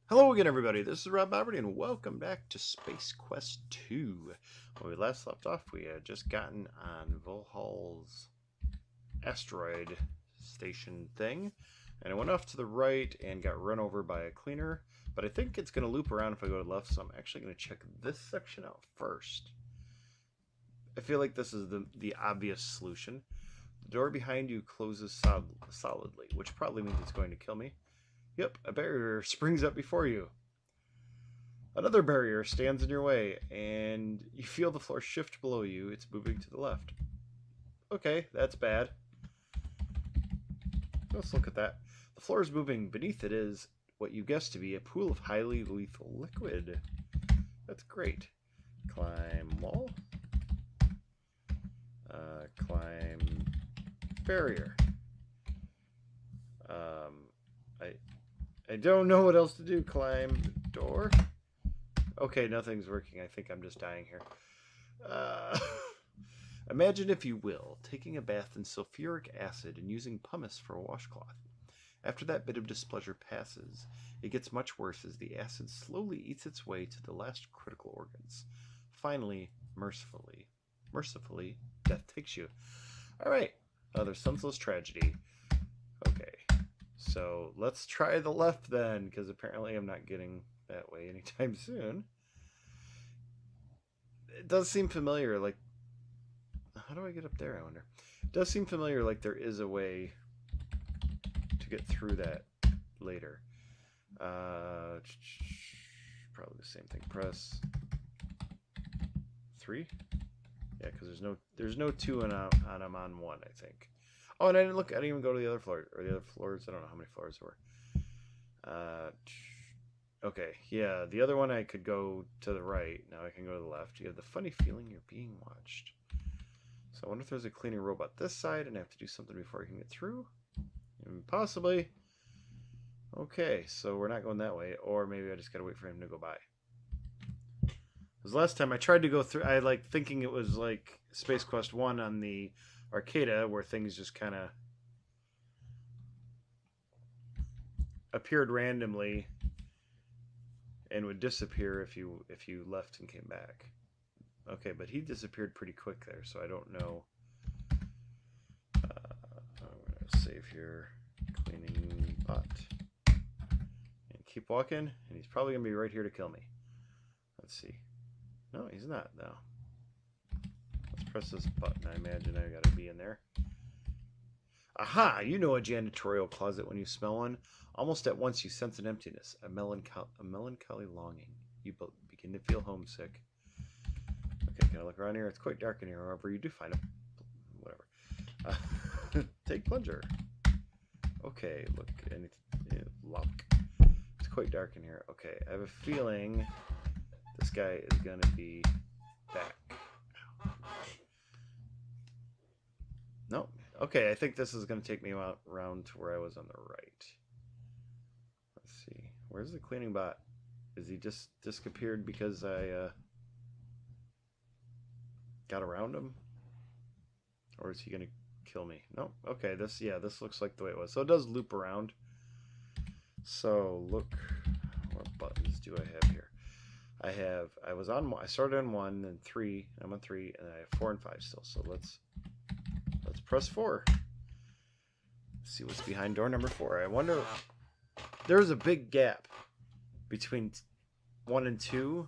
Hello again, everybody. This is RobBoberty, and welcome back to Space Quest 2. When we last left off, we had just gotten on Vohaul's asteroid station thing, and I went off to the right and got run over by a cleaner, but I think it's going to loop around if I go to the left, so I'm actually going to check this section out first. I feel like this is the obvious solution. The door behind you closes solidly, which probably means it's going to kill me. Yep, a barrier springs up before you. Another barrier stands in your way, and you feel the floor shift below you. It's moving to the left. Okay, that's bad. Let's look at that. The floor is moving. Beneath it is what you guessed to be a pool of highly lethal liquid. That's great. Climb wall. Climb barrier. I don't know what else to do. Climb door. Okay, nothing's working. I think I'm just dying here. Imagine, if you will, taking a bath in sulfuric acid and using pumice for a washcloth. After that bit of displeasure passes, it gets much worse as the acid slowly eats its way to the last critical organs. Finally, mercifully, death takes you. All right, another senseless tragedy. Okay. So let's try the left then, because apparently I'm not getting that way anytime soon. It does seem familiar, like... How do I get up there, I wonder? It does seem familiar, like there is a way to get through that later. Probably the same thing. Press 3? Yeah, because there's no 2 on I'm on 1, I think. Oh, and I didn't even go to the other floor, or the other floors. I don't know how many floors there were. Okay, yeah, the other one I could go to the right. Now I can go to the left. You have the funny feeling you're being watched. So I wonder if there's a cleaning robot this side, and I have to do something before I can get through. Possibly. Okay, so we're not going that way, or maybe I just gotta wait for him to go by. Because last time I tried to go through, I thinking it was like Space Quest 1 on the Arcada, where things just kind of appeared randomly and would disappear if you left and came back. Okay, but he disappeared pretty quick there, so I don't know. I'm gonna save here, cleaning bot, and keep walking. And he's probably gonna be right here to kill me. Let's see. No, he's not now. Press this button. I imagine I gotta be in there. Aha! You know a janitorial closet when you smell one. Almost at once you sense an emptiness, a melancholy longing. You begin to feel homesick. Okay, can I look around here? It's quite dark in here. However, you do find a... whatever. Take plunger. Okay, look. Lock. It's quite dark in here. Okay, I have a feeling this guy is gonna be back. No. Okay, I think this is going to take me around to where I was on the right. Let's see. Where's the cleaning bot? Is he just disappeared because I got around him? Or is he going to kill me? No. Okay, this looks like the way it was. So it does loop around. So look, what buttons do I have here? I started on 1, then 3, and I'm on 3, and I have 4 and 5 still. So let's press 4. Let's see what's behind door number 4. I wonder, there's a big gap between 1 and 2.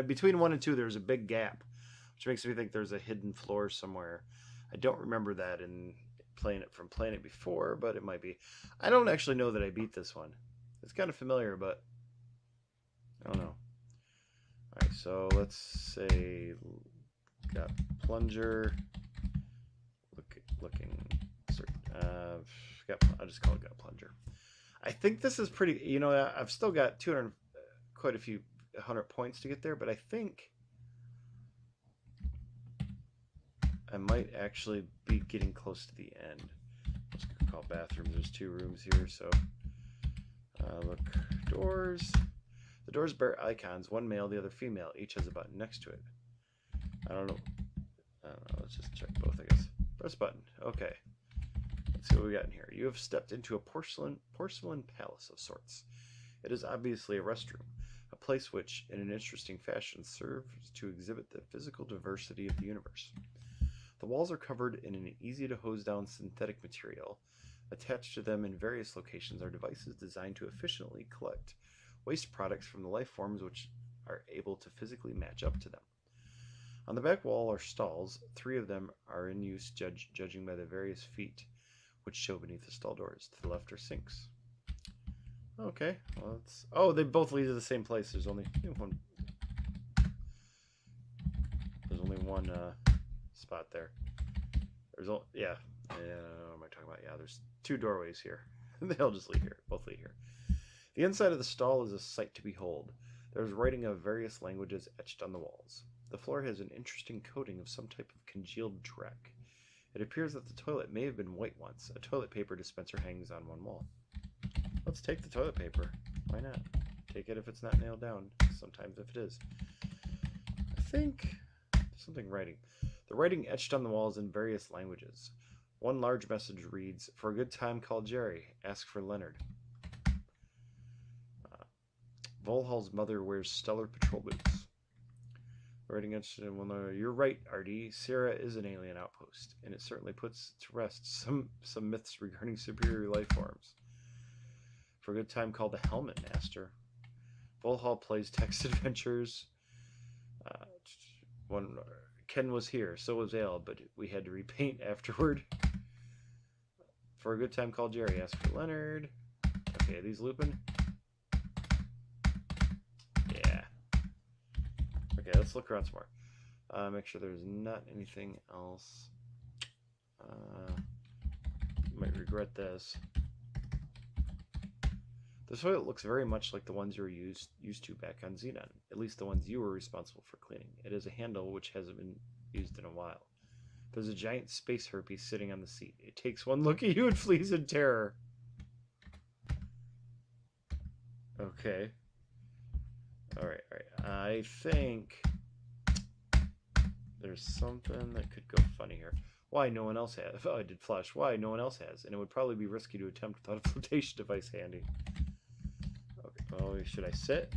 Between 1 and 2, there's a big gap, which makes me think there's a hidden floor somewhere. I don't remember that in playing it before, but it might be. I don't actually know that I beat this one. It's kind of familiar, but I don't know. All right, so let's say got plunger. I'll just call it gut plunger. I think this is pretty. You know, I've still got 200, quite a few 100 points to get there, but I think I might actually be getting close to the end. Let's call bathrooms. There's 2 rooms here, so look, doors. The doors bear icons, one male, the other female. Each has a button next to it. I don't know. Let's just check both, I guess. Press button. Okay. Let's see what we got in here. You have stepped into a porcelain palace of sorts. It is obviously a restroom, a place which, in an interesting fashion, serves to exhibit the physical diversity of the universe. The walls are covered in an easy-to-hose-down synthetic material. Attached to them in various locations are devices designed to efficiently collect waste products from the life forms which are able to physically match up to them. On the back wall are stalls. 3 of them are in use, judging by the various feet which show beneath the stall doors. To the left are sinks. Okay, well, let's... Oh, they both lead to the same place. There's only one. There's only one spot there. There's all... Yeah. What am I talking about? Yeah, there's 2 doorways here. They'll just lead here. Both lead here. The inside of the stall is a sight to behold. There's writing of various languages etched on the walls. The floor has an interesting coating of some type of congealed dreck. It appears that the toilet may have been white once. A toilet paper dispenser hangs on one wall. Let's take the toilet paper. Why not? Take it if it's not nailed down. Sometimes if it is. I think something writing. The writing etched on the walls in various languages. One large message reads, "For a good time, call Jerry. Ask for Leonard." Vohaul's mother wears stellar patrol boots. Writing etched in one line. You're right, Artie. Sierra is an alien outpost, and it certainly puts to rest some myths regarding superior life forms. For a good time, call the Helmet Master. Vohaul plays text adventures. Ken was here, so was Ale, but we had to repaint afterward. For a good time, call Jerry. Ask for Leonard. Okay, are these looping? Yeah. Okay, let's look around some more. Make sure there's not anything else. Might regret this. The toilet looks very much like the ones you were used to back on Xenon, at least the ones you were responsible for cleaning. It has a handle which hasn't been used in a while. There's a giant space herpes sitting on the seat. It takes one look at you and flees in terror. Okay. Alright. I think there's something that could go funny here. Why no one else has? Oh, I did flush. Why no one else has? And it would probably be risky to attempt without a flotation device handy. Okay, well, should I sit?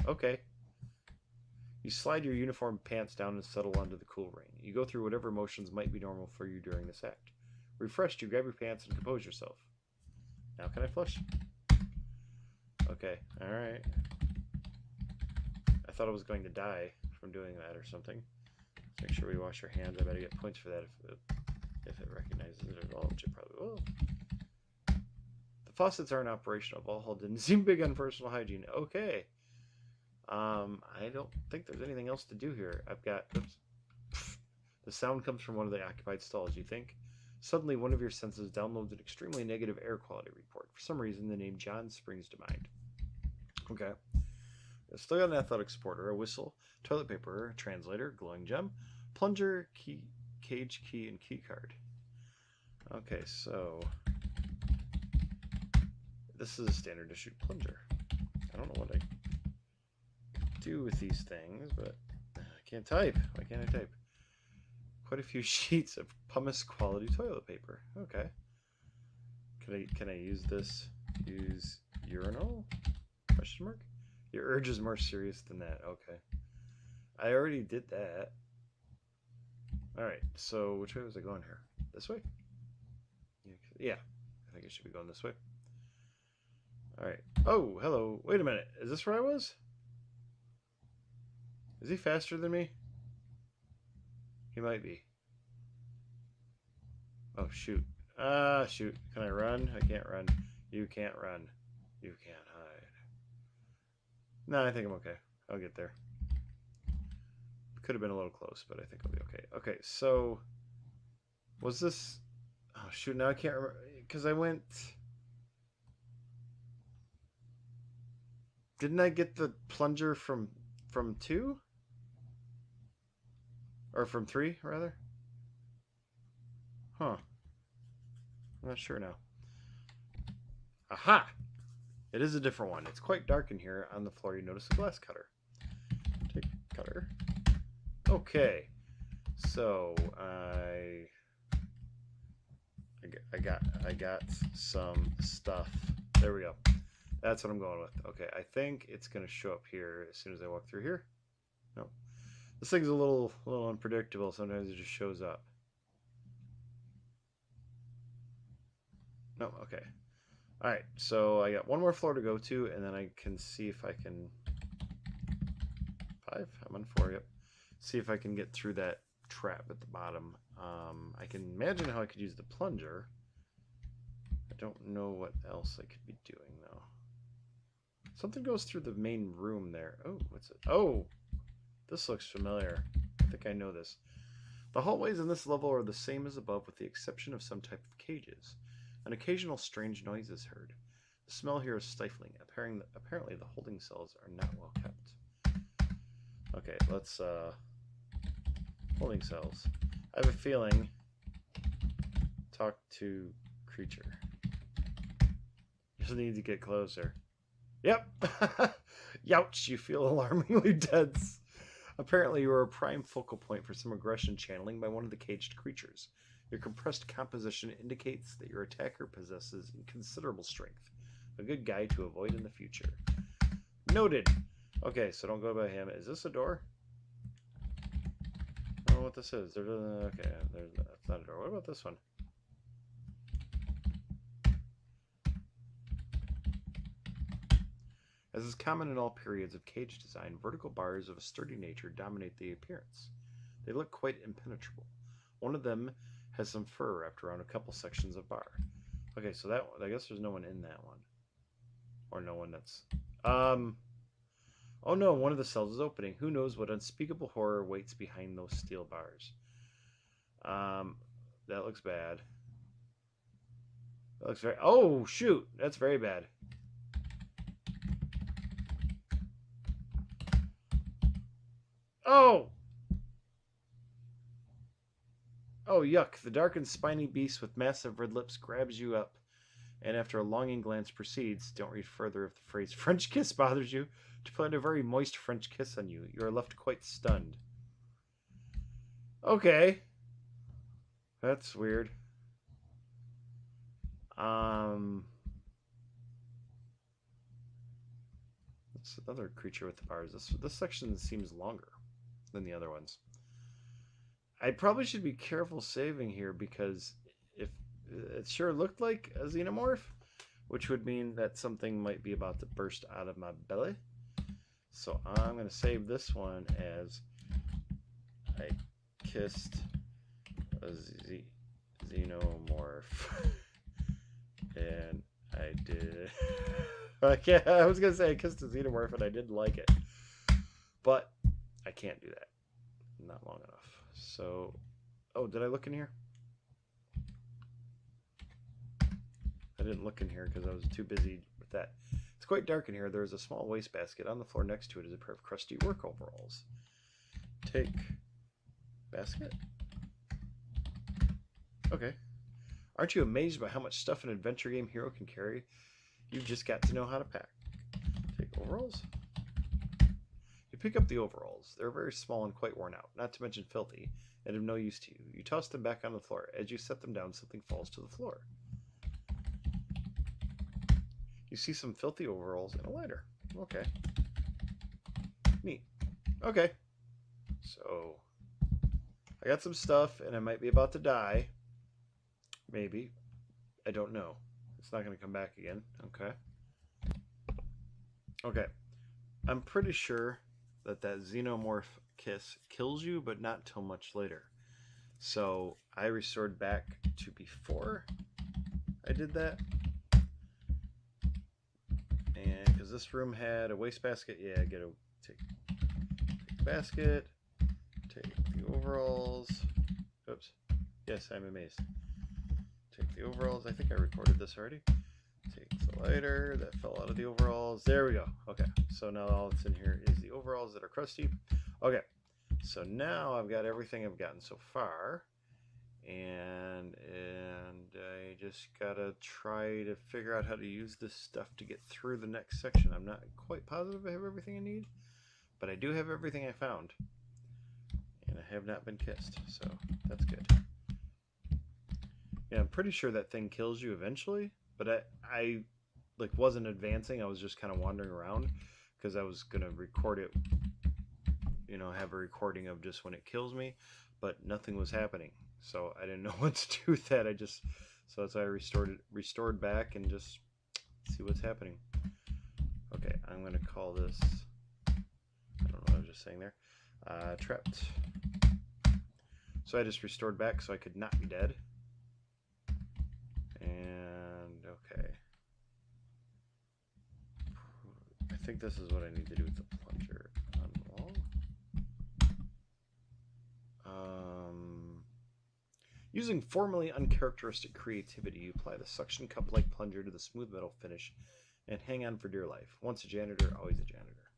Okay. You slide your uniform pants down and settle onto the cool rain. You go through whatever motions might be normal for you during this act. Refreshed, you grab your pants and compose yourself. Now can I flush? Okay, alright. I thought I was going to die from doing that or something. Make sure we wash our hands. I better get points for that if it recognizes it at all, which it probably will. The faucets aren't operational. Vohaul didn't seem big on personal hygiene. Okay. I don't think there's anything else to do here. I've got... Oops. The sound comes from one of the occupied stalls, you think? Suddenly, one of your senses downloads an extremely negative air quality report. For some reason, the name John springs to mind. Okay. Still got an athletic supporter, a whistle, toilet paper, a translator, glowing gem, plunger, key, cage key, and key card. Okay, so this is a standard issue plunger. I don't know what I do with these things, but I can't type. Why can't I type? Quite a few sheets of pumice quality toilet paper. Okay. Can I use this? Use urinal? Question mark? Your urge is more serious than that. Okay. I already did that. Alright, so which way was I going here? This way? Yeah, I think I should be going this way. Alright. Oh, hello. Wait a minute. Is this where I was? Is he faster than me? He might be. Oh, shoot. Shoot. Can I run? I can't run. You can't run. You can't hide. No, I think I'm okay. I'll get there. Could have been a little close, but I think I'll be okay. Okay, so... Was this... Oh, shoot. Now I can't remember. Because I went... Didn't I get the plunger from 2? Or from 3, rather? Huh. I'm not sure now. Aha! It is a different one. It's quite dark in here. On the floor, you notice a glass cutter. Take cutter. Okay. So, I I got some stuff. There we go. That's what I'm going with. Okay, I think it's gonna show up here as soon as I walk through here. No, this thing's a little unpredictable. Sometimes it just shows up. No, okay. All right, so I got one more floor to go to, and then I can see if I can. 5. I'm on 4. Yep. See if I can get through that trap at the bottom. I can imagine how I could use the plunger. I don't know what else I could be doing though. Something goes through the main room there. Oh, what's it? Oh, this looks familiar. I think I know this. The hallways in this level are the same as above with the exception of some type of cages. An occasional strange noise is heard. The smell here is stifling. Apparently the holding cells are not well kept. Okay, let's holding cells. I have a feeling. Talk to creature. Just need to get closer. Yep. Youch, you feel alarmingly tense. Apparently you are a prime focal point for some aggression channeling by one of the caged creatures. Your compressed composition indicates that your attacker possesses considerable strength. A good guide to avoid in the future. Noted. Okay, so don't go by him. Is this a door? I don't know what this is. Okay, that's not a door. What about this one? As is common in all periods of cage design, vertical bars of a sturdy nature dominate the appearance. They look quite impenetrable. One of them has some fur wrapped around a couple sections of bar. Okay, so that one, I guess there's no one in that one. Or no one that's... Oh no, one of the cells is opening. Who knows what unspeakable horror waits behind those steel bars. That looks bad. That looks very... Oh, shoot! That's very bad. Oh! Oh, yuck. The dark and spiny beast with massive red lips grabs you up, and after a longing glance proceeds, don't read further if the phrase French kiss bothers you, to plant a very moist French kiss on you. You are left quite stunned. Okay. That's weird. It's another creature with the bars. This section seems longer than the other ones. I probably should be careful saving here because if it sure looked like a xenomorph, which would mean that something might be about to burst out of my belly. So I'm going to save this one as I kissed a xenomorph. And I did. I was going to say I kissed a xenomorph and I didn't like it. But I can't do that. Not long enough. So, oh, did I look in here? I didn't look in here because I was too busy with that. It's quite dark in here. There is a small wastebasket. On the floor next to it is a pair of crusty work overalls. Take basket. Okay. Aren't you amazed by how much stuff an adventure game hero can carry? You've just got to know how to pack. Take overalls. You pick up the overalls. They're very small and quite worn out, not to mention filthy, and of no use to you. You toss them back on the floor. As you set them down, something falls to the floor. You see some filthy overalls and a lighter. Okay. Neat. Okay. So, I got some stuff, and I might be about to die. Maybe. I don't know. It's not going to come back again. Okay. Okay. I'm pretty sure that xenomorph kiss kills you, but not till much later. So I restored back to before I did that. And because this room had a wastebasket, yeah, take the basket, take the overalls. Oops. Yes, I'm amazed. Take the overalls. I think I recorded this already. Take the lighter that fell out of the overalls. There we go. Okay, so now all that's in here is the overalls that are crusty. Okay, so now I've got everything I've gotten so far, and I just gotta try to figure out how to use this stuff to get through the next section. I'm not quite positive I have everything I need, but I do have everything I found, and I have not been kissed, so that's good. Yeah, I'm pretty sure that thing kills you eventually, but I like wasn't advancing. I was just kind of wandering around because I was gonna record it, have a recording of just when it kills me, but nothing was happening. So I didn't know what to do with that. So that's why I restored back and just see what's happening. Okay, I'm gonna call this, I don't know what I was just saying there, trapped. So I just restored back so I could not be dead. And okay, I think this is what I need to do with the plunger on the wall. Using formerly uncharacteristic creativity, you apply the suction cup-like plunger to the smooth metal finish and hang on for dear life. Once a janitor, always a janitor.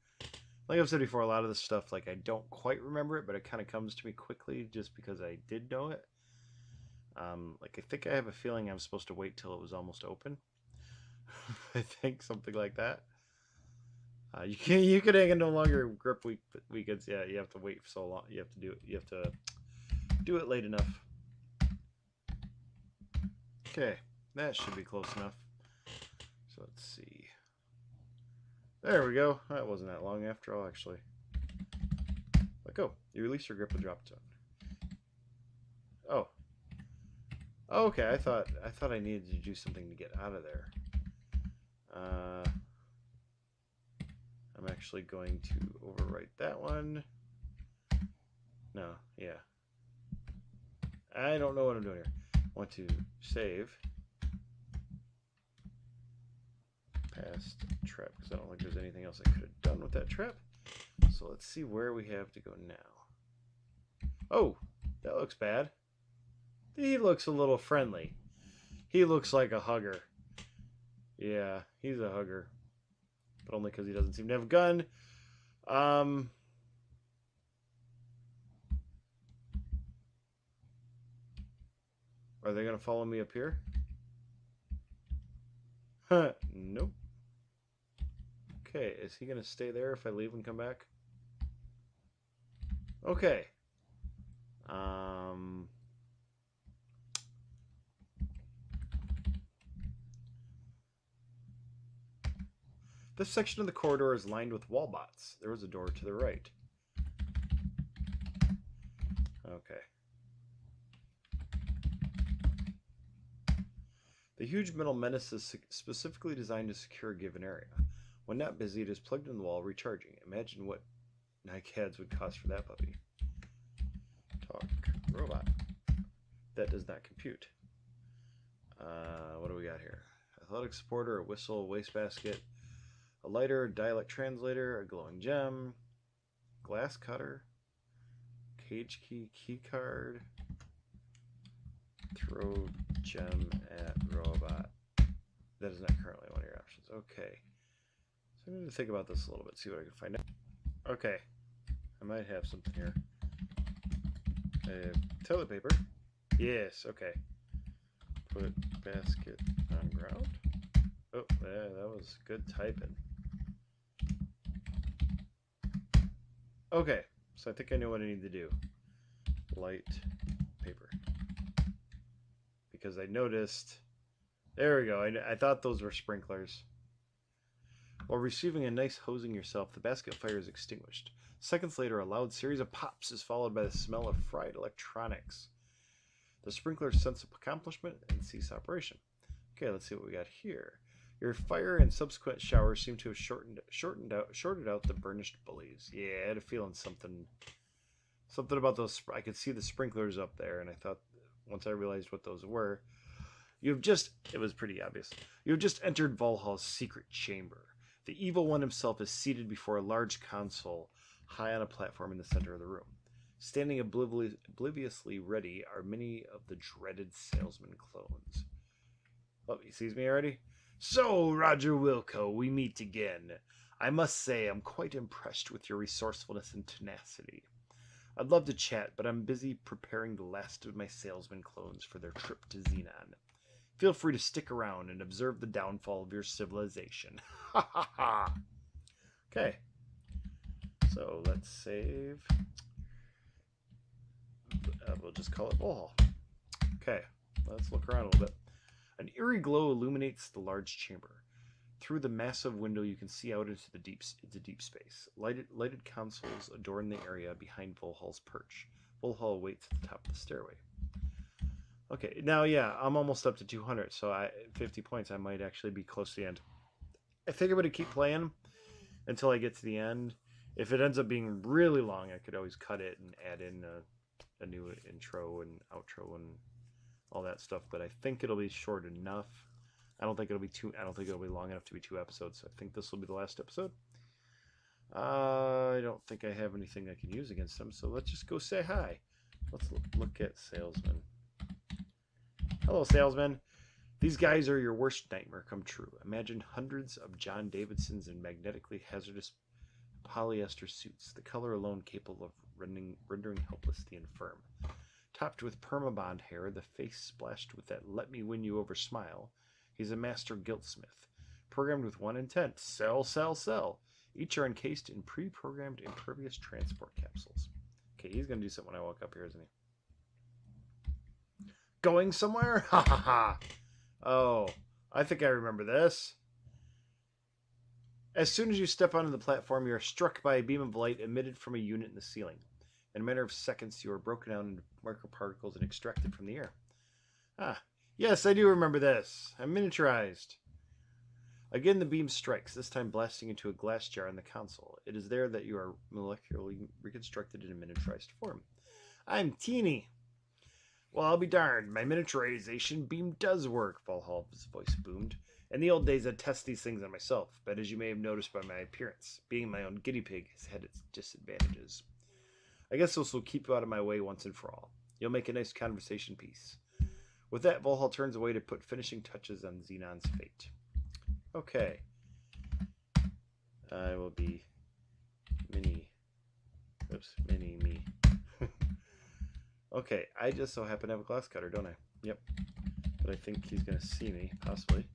Like I've said before, a lot of this stuff, like I don't quite remember it, but it kind of comes to me quickly just because I did know it. Like I think I have a feeling I'm supposed to wait till it was almost open. I think something like that. You can hang in no longer grip weekends. Yeah, you have to wait for so long. You have to do it. You have to do it late enough. Okay, that should be close enough. So let's see. There we go. That wasn't that long after all, actually. Let go. You release your grip with drop zone. Oh. Okay, I thought I needed to do something to get out of there. I'm actually going to overwrite that one. No, yeah. I don't know what I'm doing here. I want to save. Past trap, because I don't think there's anything else I could have done with that trap. So let's see where we have to go now. Oh, that looks bad. He looks a little friendly. He looks like a hugger. Yeah, he's a hugger. But only because he doesn't seem to have a gun. Are they going to follow me up here? Huh, nope. Okay, is he going to stay there if I leave and come back? Okay. This section of the corridor is lined with wall bots. There was a door to the right. Okay. The huge metal menace is specifically designed to secure a given area. When not busy, it is plugged in the wall, recharging. Imagine what NICADs would cost for that puppy. Talk. Robot. That does not compute. What do we got here? Athletic supporter, a whistle, a wastebasket, a lighter, a dialect translator, a glowing gem, glass cutter, cage key, key card, throw gem at robot. That is not currently one of your options. Okay. So I'm going to think about this a little bit, see what I can find out. Okay. I might have something here. Toilet paper. Yes, okay. Put basket on ground. Oh, yeah, that was good typing. Okay, so I think I know what I need to do. Light paper. Because I noticed... There we go. I thought those were sprinklers. While receiving a nice hosing yourself, the basket fire is extinguished. Seconds later, a loud series of pops is followed by the smell of fried electronics. The sprinklers sense accomplishment and cease operation. Okay, let's see what we got here. Your fire and subsequent showers seem to have shorted out the burnished bullies. Yeah, I had a feeling something about those. I could see the sprinklers up there, and I thought once I realized what those were, it was pretty obvious. You have just entered Vohaul's secret chamber. The evil one himself is seated before a large console high on a platform in the center of the room. Standing obliviously ready are many of the dreaded salesman clones. Oh, he sees me already? So, Roger Wilco, we meet again. I must say I'm quite impressed with your resourcefulness and tenacity. I'd love to chat, but I'm busy preparing the last of my salesman clones for their trip to Xenon. Feel free to stick around and observe the downfall of your civilization. Ha ha ha! Okay. So, let's save... we'll just call it Vohaul. Okay. Let's look around a little bit. An eerie glow illuminates the large chamber. Through the massive window, you can see out into deep space. Lighted consoles adorn the area behind Vohaul's perch. Vohaul waits at the top of the stairway. Okay, now yeah, I'm almost up to 200, so 50 points. I might actually be close to the end. I think I'm going to keep playing until I get to the end. If it ends up being really long, I could always cut it and add in a new intro and outro and all that stuff. But I think it'll be short enough. I don't think it'll be long enough to be 2 episodes. So I think this will be the last episode. I don't think I have anything I can use against them. So let's just go say hi. Let's look at salesman. Hello, salesman. These guys are your worst nightmare come true. Imagine hundreds of John Davidsons in magnetically hazardous polyester suits, the color alone capable of rendering helpless the infirm. Topped with permabond hair, the face splashed with that let-me-win-you-over smile, he's a master guildsmith, programmed with one intent: sell, sell, sell. Each are encased in pre-programmed impervious transport capsules. Okay, he's going to do something when I walk up here, isn't he? Going somewhere? Ha ha ha! Oh, I think I remember this. As soon as you step onto the platform, you are struck by a beam of light emitted from a unit in the ceiling. In a matter of seconds, you are broken down into microparticles and extracted from the air. Ah, yes, I do remember this. I'm miniaturized. Again, the beam strikes, this time blasting into a glass jar in the console. It is there that you are molecularly reconstructed in a miniaturized form. I'm teeny. Well, I'll be darned. My miniaturization beam does work, Vohaul's voice boomed. In the old days, I'd test these things on myself, but as you may have noticed by my appearance, being my own guinea pig has had its disadvantages. I guess this will keep you out of my way once and for all. You'll make a nice conversation piece. With that, Vohaul turns away to put finishing touches on Xenon's fate. Okay. I will be mini me. Okay, I just so happen to have a glass cutter, don't I? Yep. But I think he's going to see me, possibly.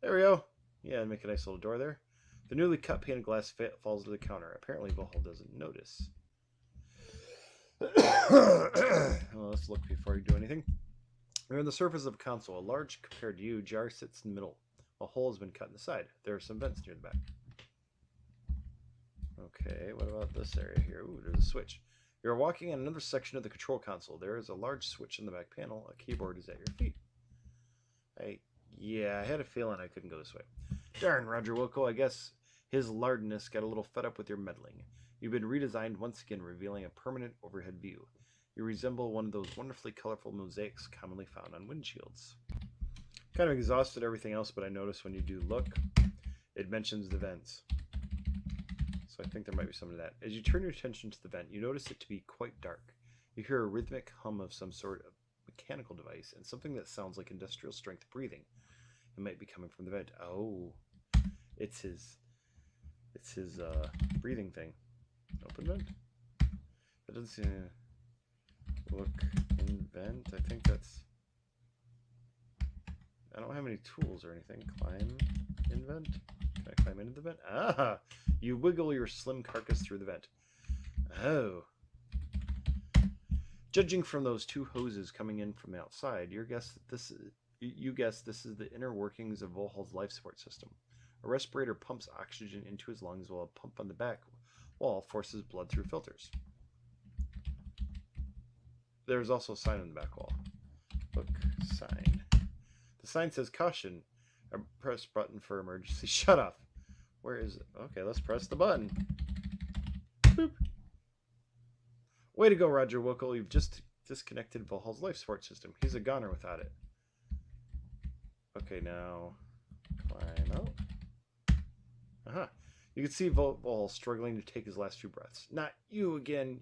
There we go. Yeah, and make a nice little door there. The newly cut pane of glass falls to the counter. Apparently, Vohaul doesn't notice. Well, let's look before you do anything. You're on the surface of a console. A large, compared to you, jar sits in the middle. A hole has been cut in the side. There are some vents near the back. Okay, what about this area here? Ooh, there's a switch. You're walking in another section of the control console. There is a large switch in the back panel. A keyboard is at your feet. Yeah, I had a feeling I couldn't go this way. Darn, Roger Wilco, I guess his lardness got a little fed up with your meddling. You've been redesigned once again, revealing a permanent overhead view. You resemble one of those wonderfully colorful mosaics commonly found on windshields. Kind of exhausted everything else, but I noticed when you do look, it mentions the vents. So I think there might be some of that. As you turn your attention to the vent, you notice it to be quite dark. You hear a rhythmic hum of some sort of mechanical device and something that sounds like industrial strength breathing. It might be coming from the vent. Oh, it's his breathing thing. Open vent. That doesn't seem. Look in vent. I think that's. I don't have any tools or anything. Climb in vent. Can I climb into the vent? Ah! You wiggle your slim carcass through the vent. Oh. Judging from those two hoses coming in from the outside, you guess this is the inner workings of Vohaul's life support system. A respirator pumps oxygen into his lungs while a pump on the back wall forces blood through filters. There's also a sign on the back wall. Look, sign. The sign says caution. Press button for emergency shut off. Where is it? Okay, let's press the button. Boop. Way to go, Roger Wilco. You've just disconnected Vohaul's life support system. He's a goner without it. Okay, now climb out. Aha. You can see Vohaul struggling to take his last few breaths. Not you again.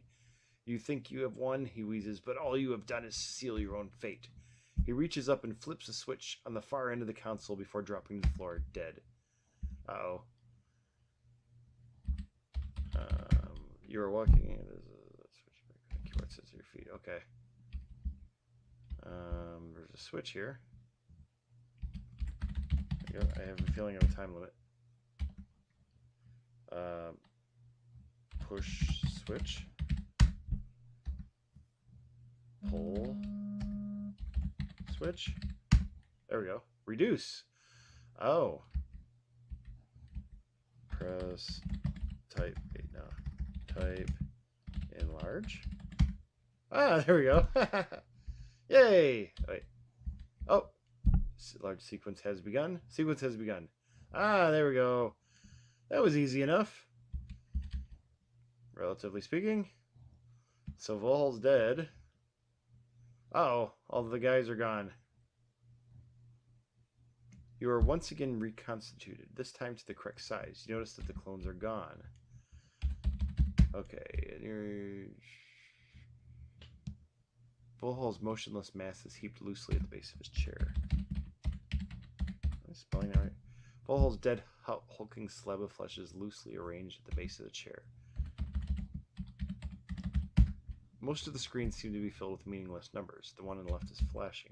You think you have won, he wheezes, but all you have done is seal your own fate. He reaches up and flips a switch on the far end of the console before dropping to the floor, dead. Uh-oh. You are walking in. There's a keyboard sits at your feet. Okay. There's a switch here. There you go. I have a feeling of a time limit. Push switch. Switch. There we go. Reduce. Oh. Press. Type. Wait, no. Type. Enlarge. Ah, there we go. Yay. Wait. Oh. Large sequence has begun. Sequence has begun. Ah, there we go. That was easy enough. Relatively speaking. So Vohaul's dead. Uh-oh, all of the guys are gone. You are once again reconstituted, this time to the correct size. You notice that the clones are gone. Okay. Vohaul's motionless mass is heaped loosely at the base of his chair. Am I spelling that right? Vohaul's dead, hulking slab of flesh is loosely arranged at the base of the chair. Most of the screens seem to be filled with meaningless numbers. The one on the left is flashing.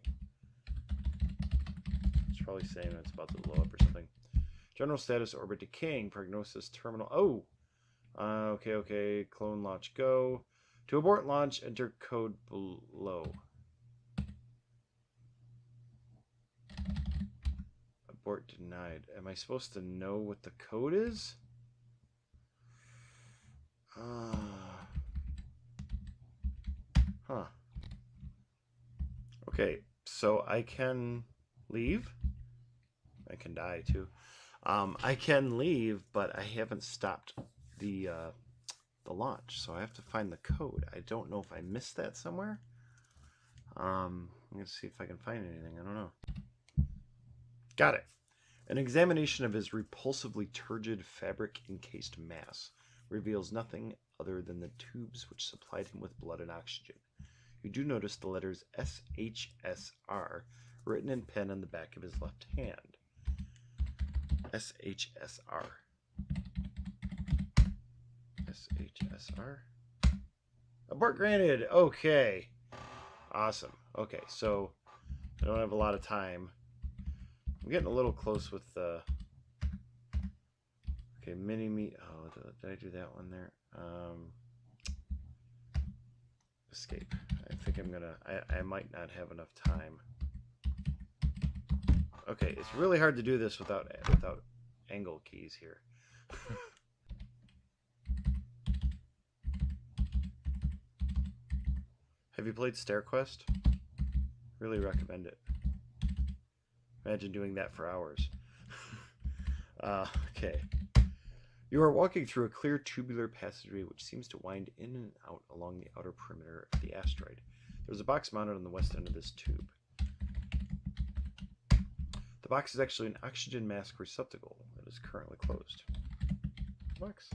It's probably saying it's about to blow up or something. General status, orbit decaying. Prognosis, terminal. Oh! Okay. Clone launch, go. To abort launch, enter code below. Abort denied. Am I supposed to know what the code is? Huh. Okay, so I can leave. I can die too. I can leave, but I haven't stopped the launch, so I have to find the code. I don't know if I missed that somewhere. I'm gonna see if I can find anything. I don't know. Got it. An examination of his repulsively turgid fabric-encased mass reveals nothing other than the tubes which supplied him with blood and oxygen. You do notice the letters SHSR written in pen on the back of his left hand. SHSR. SHSR. Abort granted. Okay. Awesome. Okay, so I don't have a lot of time. I'm getting a little close with the... Okay, mini-me... Oh, did I do that one there? Escape. I think I'm gonna... I might not have enough time. Okay, it's really hard to do this without angle keys here. Have you played StairQuest? Really recommend it. Imagine doing that for hours. Okay. You are walking through a clear tubular passageway which seems to wind in and out along the outer perimeter of the asteroid. There's a box mounted on the west end of this tube. The box is actually an oxygen mask receptacle that is currently closed. Box.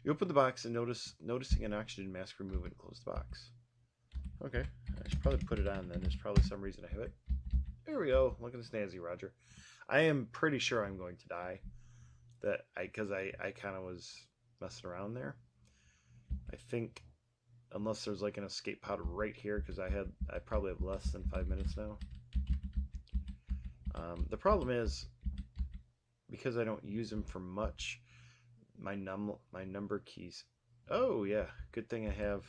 You open the box and noticing an oxygen mask, remove and close the box. Okay, I should probably put it on then. There's probably some reason I have it. There we go. Look at this snazzy Roger. I am pretty sure I'm going to die. Because I kind of was messing around there. I think, unless there's like an escape pod right here, because I probably have less than 5 minutes now. The problem is, because I don't use them for much, my number keys. Oh yeah, good thing I have.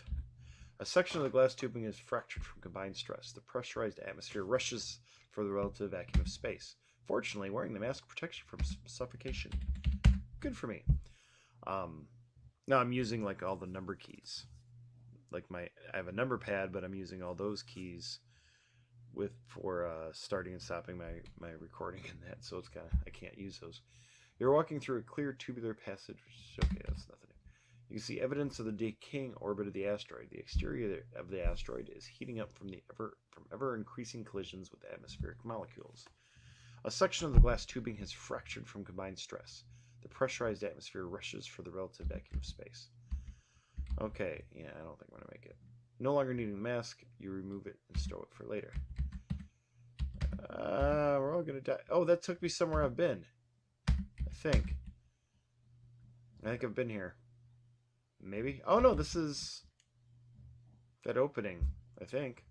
A section of the glass tubing is fractured from combined stress. The pressurized atmosphere rushes for the relative vacuum of space. Fortunately, wearing the mask protects you from suffocation. Good for me. Now I'm using like all the number keys. Like I have a number pad, but I'm using all those keys for starting and stopping my recording and that. So it's I can't use those. You're walking through a clear tubular passage. Okay, that's nothing. You can see evidence of the decaying orbit of the asteroid. The exterior of the asteroid is heating up from ever increasing collisions with atmospheric molecules. A section of the glass tubing has fractured from combined stress. The pressurized atmosphere rushes for the relative vacuum of space. Okay, yeah, I don't think I'm going to make it. No longer needing the mask, you remove it and stow it for later. We're all going to die. Oh, that took me somewhere I've been. I think I've been here. Maybe? Oh no, this is that opening, I think.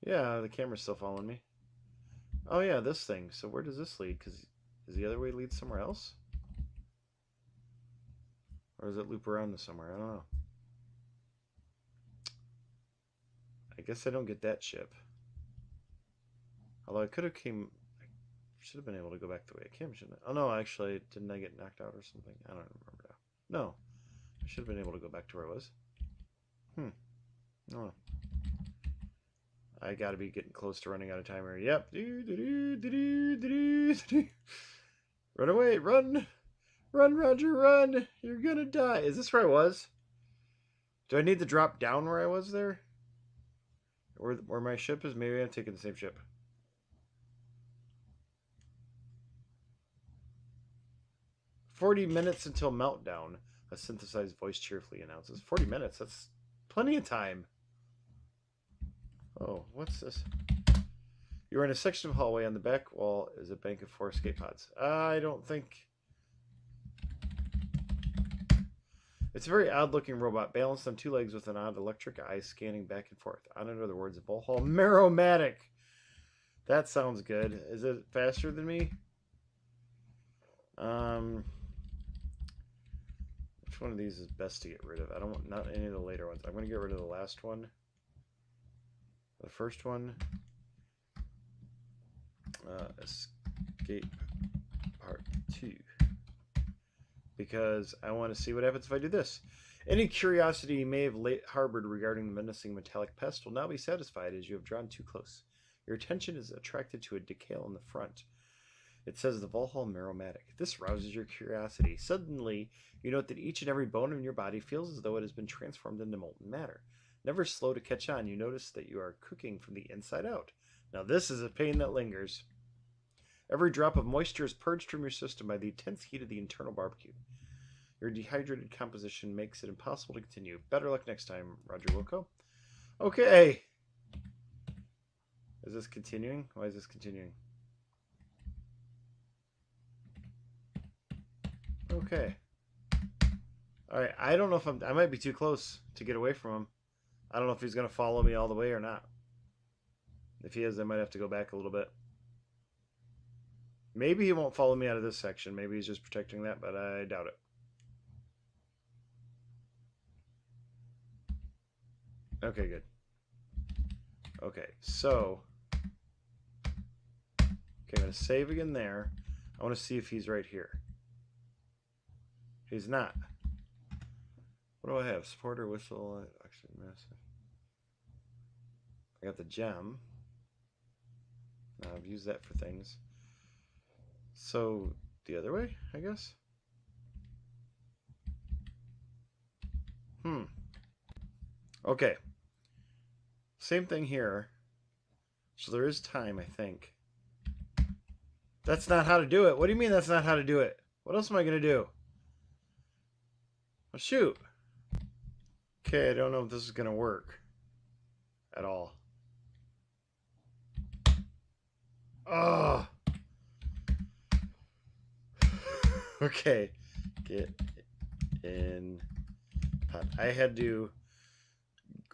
Yeah, the camera's still following me. Oh yeah, this thing. So where does this lead? Because does the other way lead somewhere else? Or does it loop around to somewhere? I don't know. I guess I don't get that ship. Although I could have came... I should have been able to go back the way I came, shouldn't I? Oh, no, actually, didn't I get knocked out or something? I don't remember now. No. I should have been able to go back to where I was. Oh. I gotta be getting close to running out of time here. Yep. Run away, run! Run, Roger, run! You're gonna die. Is this where I was? Do I need to drop down where I was there? Where my ship is? Maybe I'm taking the same ship. "40 minutes until meltdown," a synthesized voice cheerfully announces. 40 minutes? That's plenty of time. Oh, what's this? You are in a section of hallway. On the back wall is a bank of 4 escape pods. I don't think... It's a very odd-looking robot, balanced on 2 legs with an odd electric eye scanning back and forth. On it are the words Vohaul Meromatic. That sounds good. Is it faster than me? Which one of these is best to get rid of? I don't want not any of the later ones. I'm going to get rid of the last one. The first one. Escape Part 2. Because I want to see what happens if I do this. Any curiosity you may have harbored regarding the menacing metallic pest will now be satisfied as you have drawn too close. Your attention is attracted to a decal in the front. It says the Vohaul Meromatic. This rouses your curiosity. Suddenly, you note that each and every bone in your body feels as though it has been transformed into molten matter. Never slow to catch on, you notice that you are cooking from the inside out. Now this is a pain that lingers. Every drop of moisture is purged from your system by the intense heat of the internal barbecue. Your dehydrated composition makes it impossible to continue. Better luck next time, Roger Wilco. Okay. Is this continuing? Why is this continuing? Okay. Alright, I don't know if I might be too close to get away from him. I don't know if he's going to follow me all the way or not. If he is, I might have to go back a little bit. Maybe he won't follow me out of this section. Maybe he's just protecting that, but I doubt it. Okay, good. Okay, so... Okay, I'm going to save again there. I want to see if he's right here. He's not. What do I have? Supporter, whistle, oxygen massive. I got the gem. I've used that for things. So, the other way, I guess? Okay. Same thing here. So there is time, I think. That's not how to do it. What do you mean that's not how to do it? What else am I going to do? Well, shoot. Okay, I don't know if this is going to work at all. Oh. Okay. Get in pod. I had to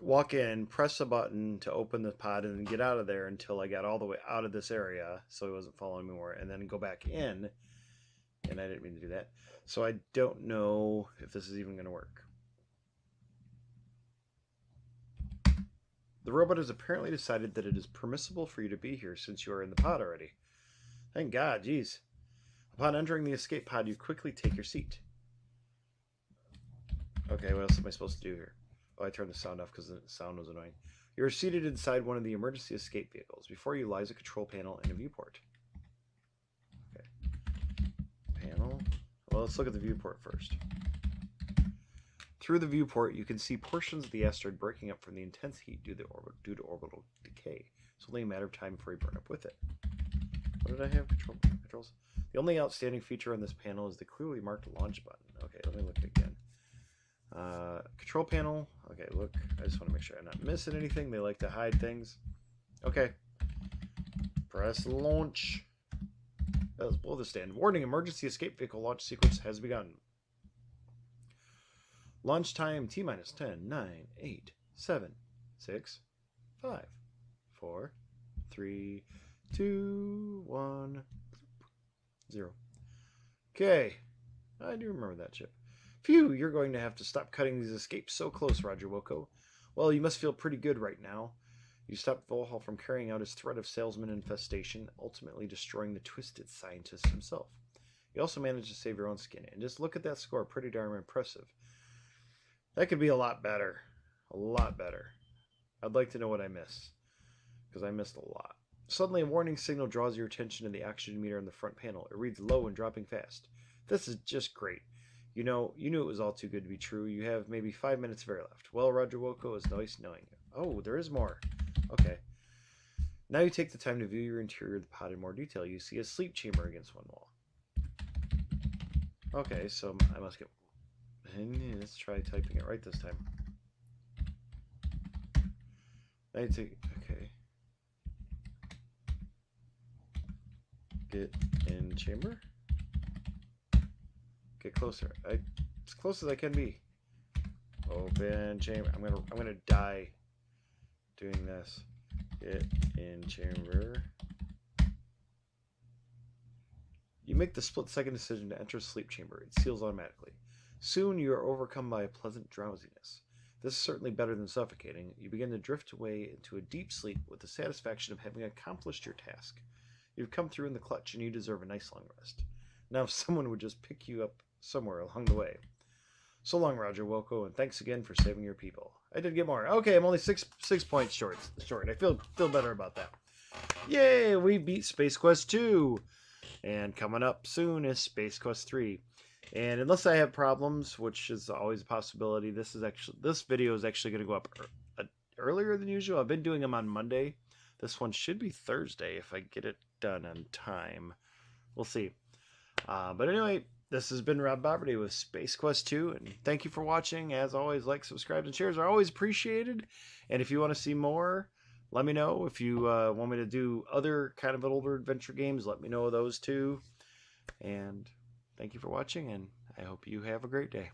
walk in, press a button to open the pod, and then get out of there until I got all the way out of this area so he wasn't following me more, and then go back in. And I didn't mean to do that. So I don't know if this is even going to work. The robot has apparently decided that it is permissible for you to be here since you are in the pod already. Thank God, geez. Upon entering the escape pod, you quickly take your seat. Okay, what else am I supposed to do here? Oh, I turned the sound off because the sound was annoying. You are seated inside one of the emergency escape vehicles. Before you lies a control panel and a viewport. Okay. Panel. Well, let's look at the viewport first. Through the viewport, you can see portions of the asteroid breaking up from the intense heat due to orbital decay. It's only a matter of time before you burn up with it. What did I have? Controls? The only outstanding feature on this panel is the clearly marked launch button. Okay, let me look again. Control panel. Okay, look. I just want to make sure I'm not missing anything. They like to hide things. Okay. Press launch. Let's blow this stand. Warning, emergency escape vehicle launch sequence has begun. Launch time T-minus 10, 9, 8, 7, 6, 5, 4, 3, 2, 1, 0. Okay. I do remember that chip. Phew, you're going to have to stop cutting these escapes so close, Roger Wilco. Well, you must feel pretty good right now. You stop Vohaul from carrying out his threat of salesman infestation, ultimately destroying the twisted scientist himself. You also managed to save your own skin, and just look at that score, pretty darn impressive. That could be a lot better. A lot better. I'd like to know what I missed, because I missed a lot. Suddenly, a warning signal draws your attention to the oxygen meter on the front panel. It reads low and dropping fast. This is just great. You know, you knew it was all too good to be true. You have maybe 5 minutes of air left. Well, Roger Wilco, it's nice knowing you. Oh, there is more. Okay. Now you take the time to view your interior of the pod in more detail. You see a sleep chamber against one wall. Okay, so I must get... Let's try typing it right this time. I need to... Okay. Get in chamber. Get closer. As close as I can be. Open chamber. I'm gonna die doing this. Get in chamber. You make the split-second decision to enter a sleep chamber. It seals automatically. Soon you are overcome by a pleasant drowsiness. This is certainly better than suffocating. You begin to drift away into a deep sleep with the satisfaction of having accomplished your task. You've come through in the clutch, and you deserve a nice long rest. Now if someone would just pick you up somewhere along the way. So long, Roger Wilco, and thanks again for saving your people. I did get more. Okay, I'm only six points short. I feel better about that. Yay, we beat Space Quest 2. And coming up soon is Space Quest 3. And unless I have problems, which is always a possibility, this video is actually going to go up earlier than usual. I've been doing them on Monday. This one should be Thursday if I get it done on time. We'll see. But anyway, this has been RobBoberty with Space Quest 2, and thank you for watching. As always, like, subscribe, and shares are always appreciated. And if you want to see more, let me know. If you want me to do other kind of older adventure games, let me know those too. And thank you for watching, and I hope you have a great day.